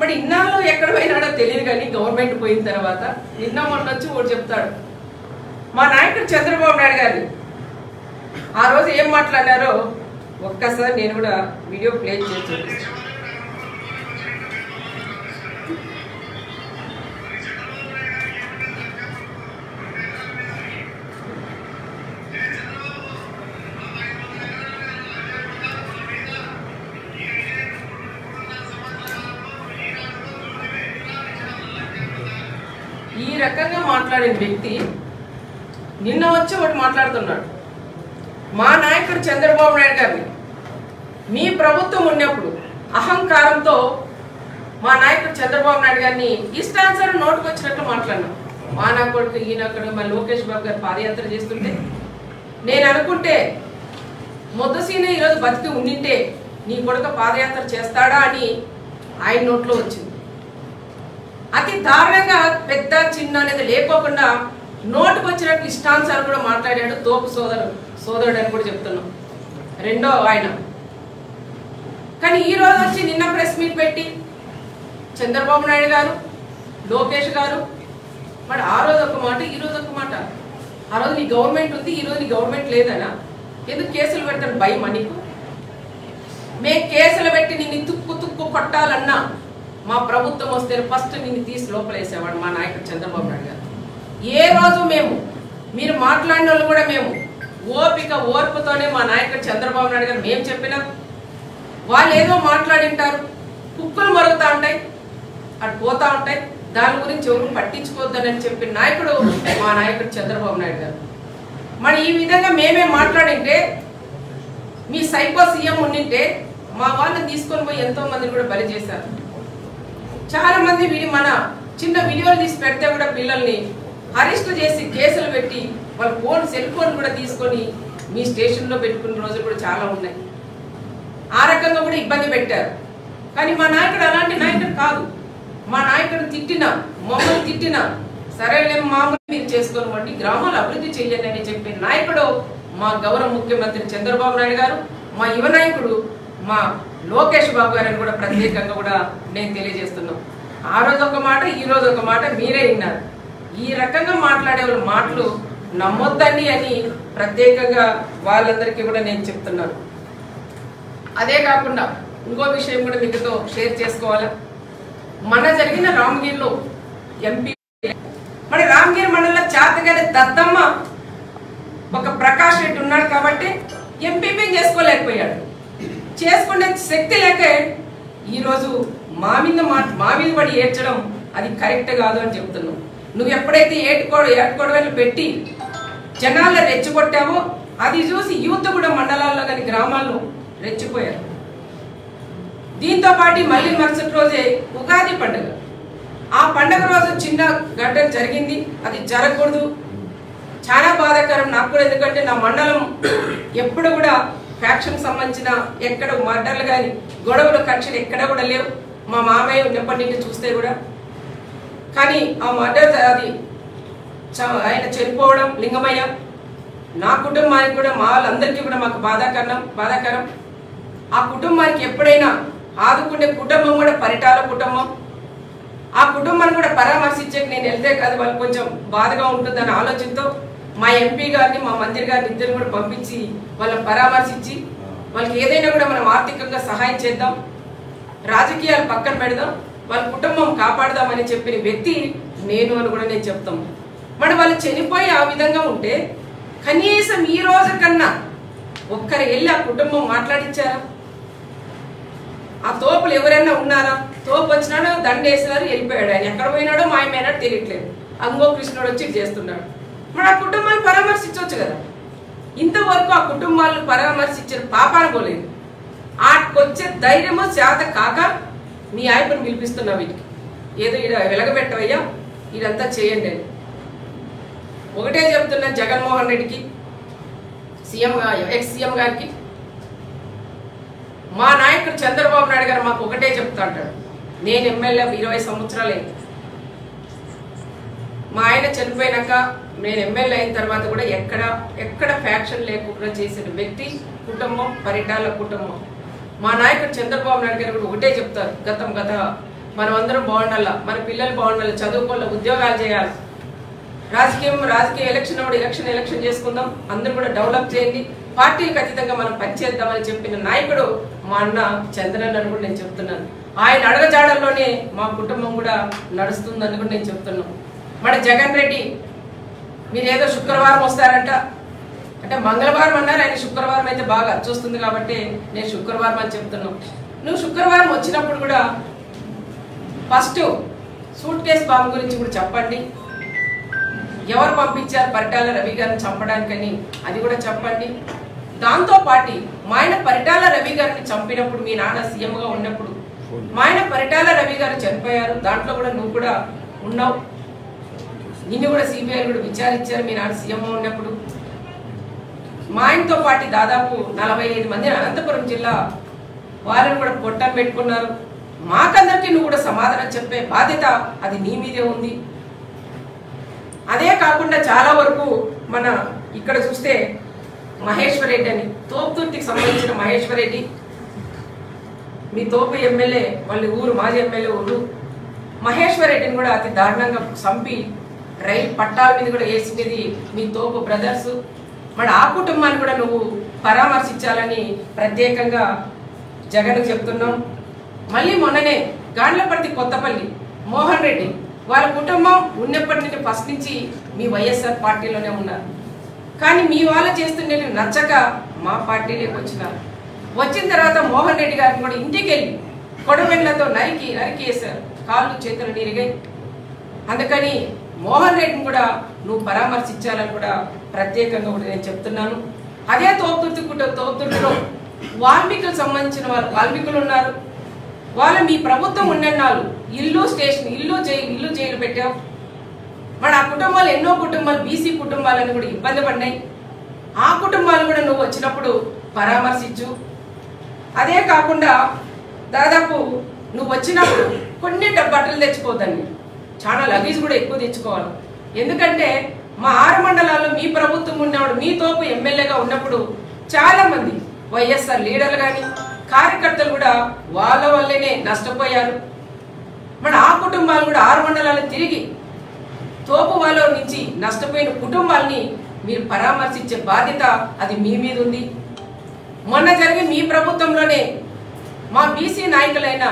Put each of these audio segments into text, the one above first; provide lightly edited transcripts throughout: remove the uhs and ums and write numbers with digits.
మరి ఇన్నాళ్ళు ఎక్కడ పోయినాడో తెలియదు కానీ గవర్నమెంట్ పోయిన తర్వాత నిన్న మొన్న వచ్చి ఒకటి చెప్తాడు. మా నాయకుడు చంద్రబాబు నాయుడు గారిని ఆ రోజు ఏం మాట్లాడారో ఒక్కసారి నేను కూడా వీడియో ప్లే చేసి చూపిస్తాను. ఈ రకంగా మాట్లాడిన వ్యక్తి నిన్న వచ్చి ఒకటి మాట్లాడుతున్నాడు. మా నాయకుడు చంద్రబాబు నాయుడు గారిని మీ ప్రభుత్వం ఉన్నప్పుడు అహంకారంతో మా నాయకుడు చంద్రబాబు నాయుడు గారిని ఇష్టానుసారం నోటుకు వచ్చినట్లు మాట్లాడినాం. మా నా కొడుకు ఈయనక్కడ మా లోకేష్ బాబు గారు పాదయాత్ర చేస్తుంటే నేను అనుకుంటే మొదసీనే ఈరోజు బతికి ఉండింటే నీ కొడుకు పాదయాత్ర చేస్తాడా అని ఆయన నోట్లో వచ్చింది. అతి దారుణంగా పెద్ద చిన్న అనేది లేకోకుండా నోటుకు వచ్చినట్టు ఇష్టానుసారం కూడా మాట్లాడాడు. తోపు సోదరుడు అని కూడా చెప్తున్నాం. రెండో ఆయన కానీ ఈ రోజు వచ్చి నిన్న ప్రెస్ మీట్ పెట్టి చంద్రబాబు నాయుడు గారు లోకేష్ గారు మరి ఆ రోజు ఒక మాట ఈ రోజు ఒక మాట. ఆ రోజు నీ గవర్నమెంట్ ఉంది, ఈ రోజు నీ గవర్నమెంట్ లేదనా? ఎందుకు కేసులు పెడతాను భయమా నీకు? మేము కేసులు పెట్టి నిన్ను తుక్కు కొట్టాలన్నా మా ప్రభుత్వం వస్తే ఫస్ట్ నిన్ను తీసి లోపలేసేవాడు మా నాయకుడు చంద్రబాబు నాయుడు గారు. ఏ రోజు మీరు మాట్లాడిన వాళ్ళు కూడా మేము ఓర్పుతోనే మా నాయకుడు చంద్రబాబు నాయుడు గారు మేము చెప్పినా వాళ్ళు ఏదో మాట్లాడింటారు, కుక్కలు మరుగుతూ ఉంటాయి, అటు పోతా ఉంటాయి, దాని గురించి ఎవరు పట్టించుకోవద్దని చెప్పిన నాయకుడు మా నాయకుడు చంద్రబాబు నాయుడు గారు. మరి ఈ విధంగా మేమే మాట్లాడింటే మీ సైకో సీఎం ఉండింటే మా వాళ్ళని తీసుకొని పోయి ఎంతో మందిని కూడా బలి చేశారు. చాలా మంది మన చిన్న వీడియోలు తీసి పెడితే కూడా పిల్లల్ని అరెస్ట్ చేసి కేసులు పెట్టి వాళ్ళ సెల్ ఫోన్ కూడా తీసుకొని మీ స్టేషన్లో పెట్టుకున్న రోజులు కూడా చాలా ఉన్నాయి. ఆ రకంగా కూడా ఇబ్బంది పెట్టారు. కానీ మా నాయకుడు అలాంటి నాయకుడు కాదు. మా నాయకుడు తిట్టినా మమ్మల్ని తిట్టినా సరేలే మామూలు మీరు చేసుకోనివ్వండి, గ్రామాలు అభివృద్ధి చెయ్యండి అని చెప్పే నాయకుడు మా గౌరవ ముఖ్యమంత్రి చంద్రబాబు నాయుడు గారు, మా యువ నాయకుడు మా లోకేష్ బాబు గారిని కూడా ప్రత్యేకంగా కూడా నేను తెలియజేస్తున్నాం. ఆ రోజు ఒక మాట ఈ రోజు ఒక మాట మీరే విన్నారు. ఈ రకంగా మాట్లాడే వాళ్ళ మాటలు నమ్మొద్దండి అని ప్రత్యేకంగా వాళ్ళందరికీ కూడా నేను చెప్తున్నాను. అదే కాకుండా ఇంకో విషయం కూడా మీతో షేర్ చేసుకోవాలా. మన జరిగిన రామగిరిలో ఎంపీ మరి రామగిరి మండలంలో చాతగానే దత్తమ్మ ఒక ప్రకాష్ రెడ్డి ఉన్నాడు కాబట్టి ఎంపీపీ చేసుకోలేకపోయాడు. చేసుకునే శక్తి లేక ఈరోజు మా మీద పడి ఏడ్చడం అది కరెక్ట్ కాదు అని చెప్తున్నావు. నువ్వు ఎప్పుడైతే ఏటుకోడవలు పెట్టి జనాల్లో రెచ్చగొట్టావో అది చూసి యూత్ కూడా మండలాల్లో కానీ గ్రామాల్లో రెచ్చిపోయారు. దీంతో పాటు మళ్ళీ మరుసటి రోజే ఉగాది పండుగ. ఆ పండుగ రోజు చిన్న ఘటన జరిగింది, అది జరగకూడదు, చాలా బాధాకరం నాకు కూడా. ఎందుకంటే నా మండలం ఎప్పుడు కూడా ఫ్యాక్షన్ సంబంధించిన ఎక్కడ మర్డర్లు కానీ గొడవలు కక్షలు ఎక్కడ కూడా లేవు. మా మామయ్య ఉన్నప్పటి నుంచి చూస్తే కూడా. కానీ ఆ మర్డర్ అది ఆయన చనిపోవడం లింగమయ్య నా కుటుంబానికి కూడా మా వాళ్ళందరికీ కూడా మాకు బాధాకరం. ఆ కుటుంబానికి ఎప్పుడైనా ఆదుకునే కుటుంబం కూడా పరిటాల కుటుంబం. ఆ కుటుంబాన్ని కూడా పరామర్శించే నేను వెళ్తే కాదు వాళ్ళు కొంచెం బాధగా ఉంటుందనే ఆలోచనతో మా ఎంపీ గారిని మా మంత్రి గారిని ఇద్దరు కూడా పంపించి వాళ్ళని పరామర్శించి వాళ్ళకి ఏదైనా కూడా మనం ఆర్థికంగా సహాయం చేద్దాం, రాజకీయాలు పక్కన పెడదాం, వాళ్ళ కుటుంబం కాపాడదామని చెప్పిన వ్యక్తి నేను అని కూడా నేను చెప్తాను. మరి వాళ్ళు చనిపోయి ఆ విధంగా ఉంటే కనీసం ఈ రోజు కన్నా ఒక్కరు వెళ్ళి ఆ కుటుంబం మాట్లాడించారా? ఆ తోపులు ఎవరైనా ఉన్నారా? తోపు వచ్చినాడో దండేసినారు వెళ్ళిపోయాడు. ఆయన ఎక్కడ పోయినాడో మాయమైనాడో తెలియట్లేదు. అంగో కృష్ణుడు వచ్చి చేస్తున్నాడు. మరి ఆ కుటుంబాన్ని పరామర్శించవచ్చు కదా. ఇంతవరకు ఆ కుటుంబాలను పరామర్శించిన పాపాన పోలేదు. ఆటకొచ్చే ధైర్యమో చేత కాక మీ ఆయపని పిలిపిస్తున్నా వీటికి ఏదో ఈడ వెలగబెట్టవయ్యా ఇదంతా చేయండి అని ఒకటే చెప్తున్నా. జగన్మోహన్ రెడ్డికి ఎక్స్ సీఎం గారికి మా నాయకుడు చంద్రబాబు నాయుడు గారు మాకు ఒకటే చెప్తా అంటాడు. నేను ఎమ్మెల్యే 20 సంవత్సరాలు అయింది. మా ఆయన చనిపోయినాక నేను ఎమ్మెల్యే అయిన తర్వాత కూడా ఎక్కడ ఫ్యాక్షన్ లేకుండా చేసిన వ్యక్తి కుటుంబం పరిటాల కుటుంబం. మా నాయకుడు చంద్రబాబు నాయుడు గారు కూడా ఒకటే చెప్తారు. గత మనం అందరం బాగుండాలా, మన పిల్లలు బాగుండాలి, చదువుకోవాలి, ఉద్యోగాలు చేయాలి. రాజకీయ ఎలక్షన్ చేసుకుందాం, అందరూ కూడా డెవలప్ చేయండి, పార్టీలకు అతీతంగా మనం పనిచేద్దామని చెప్పిన నాయకుడు మా అన్న చంద్రన్ అని కూడా నేను చెప్తున్నాను. ఆయన అడగజాడల్లోనే మా కుటుంబం కూడా నడుస్తుందని కూడా నేను చెప్తున్నాను. మన జగన్ రెడ్డి మీరేదో శుక్రవారం వస్తారంట అంటే మంగళవారం అన్నారు, ఆయన శుక్రవారం అయితే బాగా చూస్తుంది కాబట్టి నేను శుక్రవారం అని చెప్తున్నాను. నువ్వు శుక్రవారం వచ్చినప్పుడు కూడా ఫస్ట్ సూట్ కేస్ బాంబు గురించి కూడా చెప్పండి. ఎవరు పంపించారు పరిటాల రవి గారిని చంపడానికని అది కూడా చెప్పండి. దాంతో పాటు మా ఆయన పరిటాల రవి గారిని చంపినప్పుడు మీ నాన్న సీఎంగా ఉన్నప్పుడు మా ఆయన పరిటాల రవి గారు చనిపోయారు, దాంట్లో కూడా నువ్వు కూడా ఉన్నావు. నిన్ను కూడా సిబిఐ కూడా విచారించారు మీ నాన్న సీఎంగా ఉన్నప్పుడు. మా ఆయనతో పాటు దాదాపు 45 మంది అనంతపురం జిల్లా వాళ్ళని కూడా పొట్టం పెట్టుకున్నారు. మాకందరికీ నువ్వు కూడా సమాధానం చెప్పే బాధ్యత అది నీ మీదే ఉంది. అదే కాకుండా చాలా వరకు మన ఇక్కడ చూస్తే మహేశ్వర్ రెడ్డి అని తోపుతుర్తికి సంబంధించిన మహేశ్వర్ రెడ్డి మీ తోపు ఎమ్మెల్యే వాళ్ళ ఊరు మాజీ ఎమ్మెల్యే ఊరు మహేశ్వర్ రెడ్డిని కూడా అతి దారుణంగా చంపి రైలు పట్టాల మీద కూడా వేసినది మీ తోపు బ్రదర్స్. మరి ఆ కుటుంబాన్ని కూడా నువ్వు పరామర్శించాలని ప్రత్యేకంగా జగన్ చెప్తున్నాం. మళ్ళీ మొన్ననే గాండ్లపర్తి కొత్తపల్లి మోహన్ రెడ్డి వాళ్ళ కుటుంబం ఉన్నప్పటి నుండి ఫస్ట్ నుంచి మీ వైఎస్ఆర్ పార్టీలోనే ఉన్నారు. కానీ మీ వాళ్ళు చేస్తుండే నచ్చక మా పార్టీలోకి వచ్చినారు. వచ్చిన తర్వాత మోహన్ రెడ్డి గారిని కూడా ఇంటికి వెళ్ళి కొడవెళ్లతో నరికేశారు, కాళ్ళు చేతులు నిరిగాయి. అందుకని మోహన్ రెడ్డిని కూడా నువ్వు పరామర్శించాలని కూడా ప్రత్యేకంగా కూడా నేను చెప్తున్నాను. అదే తోపుతుర్తిలో వాల్మీకులకు సంబంధించిన వాల్మీకులు ఉన్నారు. వాళ్ళు మీ ప్రభుత్వం ఉన్నన్నాళ్ళు ఇల్లు జైలు పెట్టావు. మరి ఆ కుటుంబాలు ఎన్నో కుటుంబాలు బీసీ కుటుంబాలని కూడా ఇబ్బంది పడినాయి. ఆ కుటుంబాలు కూడా నువ్వు వచ్చినప్పుడు పరామర్శించు. అదే కాకుండా దాదాపు నువ్వు వచ్చినప్పుడు కొన్ని బట్టలు తెచ్చుకోవద్దండి, చాలా లగేజ్ కూడా ఎక్కువ తెచ్చుకోవాలి. ఎందుకంటే మా 6 మండలాల్లో మీ ప్రభుత్వం ఉన్నప్పుడు మీ తోపు ఎమ్మెల్యేగా ఉన్నప్పుడు చాలా మంది వైఎస్ఆర్ లీడర్లు కానీ కార్యకర్తలు కూడా వాళ్ళ వల్లనే నష్టపోయారు. మరి ఆ కుటుంబాలు కూడా 6 మండలాలు తిరిగి తోపు వాళ్ళ నుంచి నష్టపోయిన కుటుంబాలని మీరు పరామర్శించే బాధ్యత అది మీ మీద ఉంది. మొన్న జరిగే మీ ప్రభుత్వంలోనే మా బీసీ నాయకులైన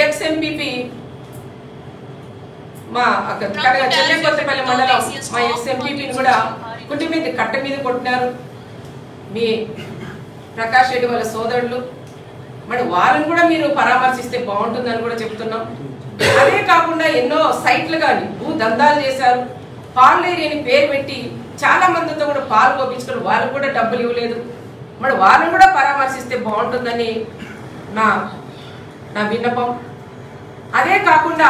ఎక్స్ ఎంపీపీ మా చెల్లెకొత్తపల్లి మండలం మా ఎక్స్ ఎంపీపీని కూడా కుట్టి మీద కట్ట మీద కొట్టినారు మీ ప్రకాష్ రెడ్డి వాళ్ళ సోదరులు. మరి వాళ్ళని కూడా మీరు పరామర్శిస్తే బాగుంటుందని కూడా చెప్తున్నాం. అదే కాకుండా ఎన్నో సైట్లు కానీ దందాలు చేశారు. పాలేరియని పేరు పెట్టి చాలా మందితో కూడా పాలు పంపించుకొని వాళ్ళకు కూడా డబ్బులు ఇవ్వలేదు. మరి వాళ్ళని కూడా పరామర్శిస్తే బాగుంటుందని నా విన్నపం. అదే కాకుండా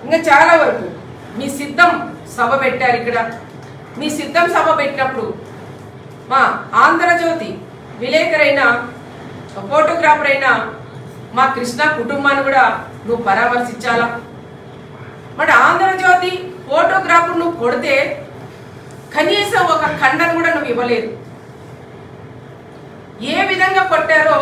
ఇంకా చాలా వరకు మీ సిద్ధం సభ పెట్టారు. ఇక్కడ మీ సిద్ధం సభ పెట్టినప్పుడు మా ఆంధ్రజ్యోతి విలేకరైన ఫోటోగ్రాఫర్ అయిన మా కృష్ణ కుటుంబాన్ని కూడా నువ్వు పరామర్శించాలా. మరి ఆంధ్రజ్యోతి ఫోటోగ్రాఫర్ నువ్వు కొడితే కనీసం ఒక ఖండన కూడా నువ్వు ఇవ్వలేదు. ఏ విధంగా కొట్టారో